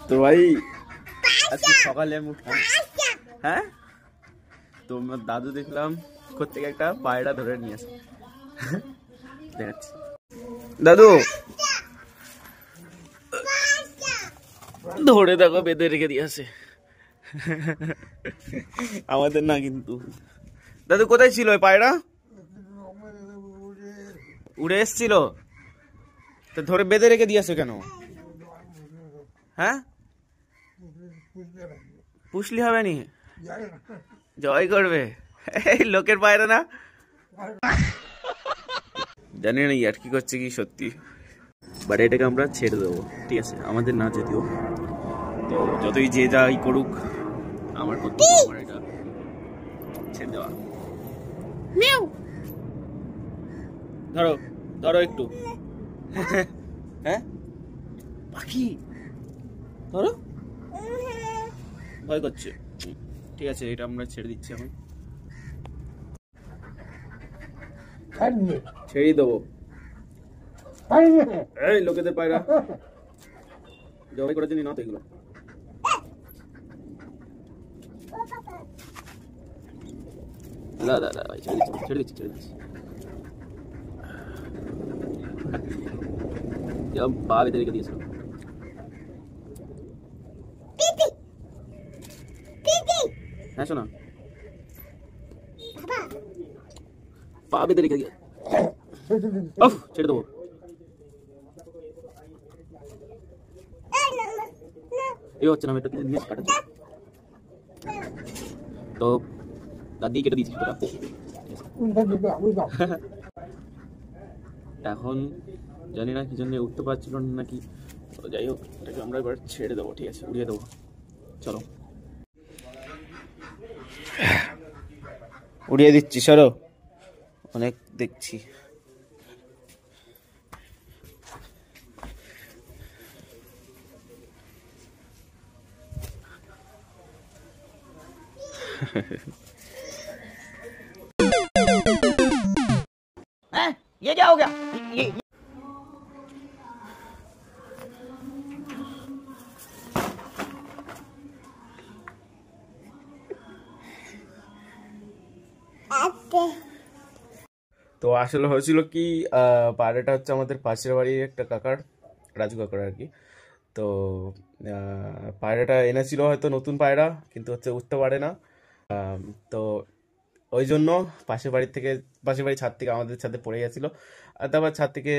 তো ভাই আজকে সকালে আমি উঠলাম, হ্যাঁ তো আমার দাদু দেখলাম কোত্থেকে একটা পায়রা ধরে নিয়ে আসে। দেখাচ্ছি দাদু, ধরে দেখো বেঁধে রেখে দিয়ে আসে। আমাদের না কিন্তু। দাদু কোথায় ছিল ওই পায়রা? উড়ে এসছিল তো ধরে বেঁধে রেখে দিয়ে আসে কেন? হ্যাঁ পুষলি হবে নি, জয় করবে এই লোকের পায়রা না, জানি না আর কি করছে কি সত্যি। বাট এটাকে আমরা ছেড়ে দেবো, ঠিক আছে? আমাদের না যদিও, তো যতই যে যাই করুক আমার কর্তব্য আমার এটা ছেড়ে দেওয়া। ধরো ধরো একটু, হ্যাঁ পাখি ধরো, ভয় করছে। ঠিক আছে এটা আমরা ছেড়ে দিচ্ছি এখন, ছেড়েই দেবো। এই লোকেদের পায়রা জবাই করার জন্য না তো এগুলো। দাদা ভাই ছেড়ে দিচ্ছি পা বেঁধে রেখে দিয়েছিল। হ্যাঁ শোনা, পা বেঁধে রেখে দিয়ে ছেড়ে দেবো। এই হচ্ছে না, আমি এটা নিয়ে কাটাচ্ছি তো দাদি কেটে দিয়েছি। এখন জানি না কি জন্য উঠতে পারছিল না নাকি, যাই হোক এটাকে আমরা এবার ছেড়ে দেবো, ঠিক আছে? উড়িয়ে দেবো, চলো উড়িয়ে দিচ্ছি, সরো অনেক দেখছি। ये क्या हो गया? ये তো আসলে হয়েছিল কি, পায়রাটা হচ্ছে আমাদের পাশের বাড়ির একটা কাকার, রাজু কাকার আর কি। তো পায়রাটা এনেছিল হয়তো নতুন পায়রা, কিন্তু হচ্ছে উঠতে পারে না। তো ওই জন্য পাশের বাড়ির ছাদ থেকে আমাদের ছাদে পড়ে গেছিল। আর তারপর ছাদ থেকে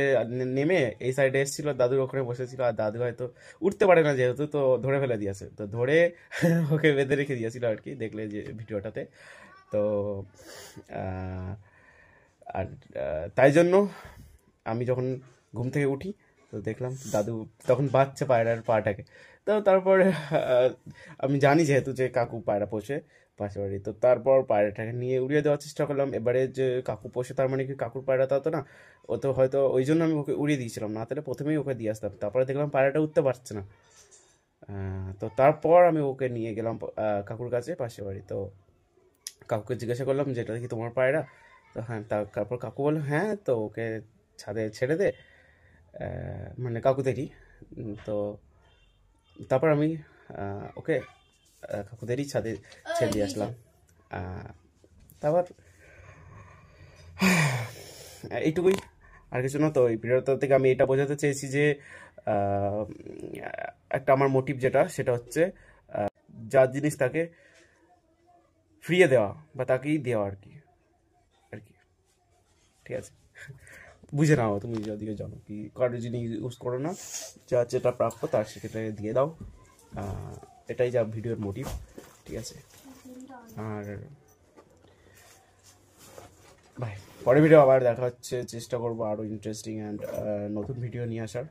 নেমে এই সাইডে এসেছিল, দাদুর ওখানে বসেছিল। আর দাদু হয়তো উঠতে পারে না যেহেতু, তো ধরে ফেলে দিয়েছে। তো ধরে ওকে বেঁধে রেখে দিয়েছিল আর কি, দেখলে যে ভিডিওটাতে। তো আর তাই জন্য আমি যখন ঘুম থেকে উঠি তো দেখলাম দাদু তখন বাচ্চা পায়রার পাটাকে। তো তারপর আমি জানি যেহেতু যে কাকু পায়রা পোষে পাশের বাড়ি, তো তারপর পায়রাটাকে নিয়ে উড়িয়ে দেওয়ার চেষ্টা করলাম। এবারে যে কাকু পোষে তার মানে কি কাকুর পায়রা তা তো না, ও তো হয়তো ওই জন্য আমি ওকে উড়িয়ে দিয়েছিলাম, না তাহলে প্রথমেই ওকে দিয়ে আসতাম। তারপরে দেখলাম পায়রাটা উঠতে পারছে না। তো তারপর আমি ওকে নিয়ে গেলাম কাকুর কাছে পাশের বাড়ি। তো কাকুকে জিজ্ঞাসা করলাম যে এটা কি তোমার পায়রা? তো হ্যাঁ, তারপর কাকু বললো হ্যাঁ, তো ওকে ছাদে ছেড়ে দে, মানে কাকুদেরই। তো তারপর আমি ওকে কাকুদেরই ছাদে ছেড়ে দিয়ে আসলাম। তারপর এইটুকুই, আর কিছু না। তো এই ভিডিওটা থেকে আমি এটা বোঝাতে চেয়েছি যে একটা আমার মোটিভ যেটা, সেটা হচ্ছে যার জিনিস তাকে ফিরিয়ে দেওয়া বা তাকেই দেওয়া আর কি, ঠিক আছে? বুঝে নাও তুমি, যদি জানো কি কারোর জিনিস ইউজ করো না, যা যেটা প্রাপ্য তার সেক্ষেত্রে দিয়ে দাও। এটাই যা ভিডিওর মোটিভ, ঠিক আছে? আর ভাই পরের ভিডিও আবার দেখা হচ্ছে, চেষ্টা করবো আরও ইন্টারেস্টিং অ্যান্ড নতুন ভিডিও নিয়ে আসার,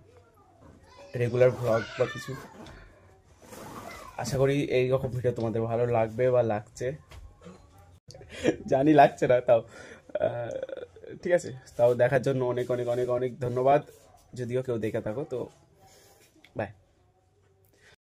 রেগুলার ভ্লগ বা কিছু। আশা করি এইরকম ভিডিও তোমাদের ভালো লাগবে বা লাগছে, জানি লাগছে না, তাও ঠিক আছে? তাও দেখার জন্য অনেক অনেক অনেক অনেক ধন্যবাদ, যদিও কেউ দেখে থাকো তো।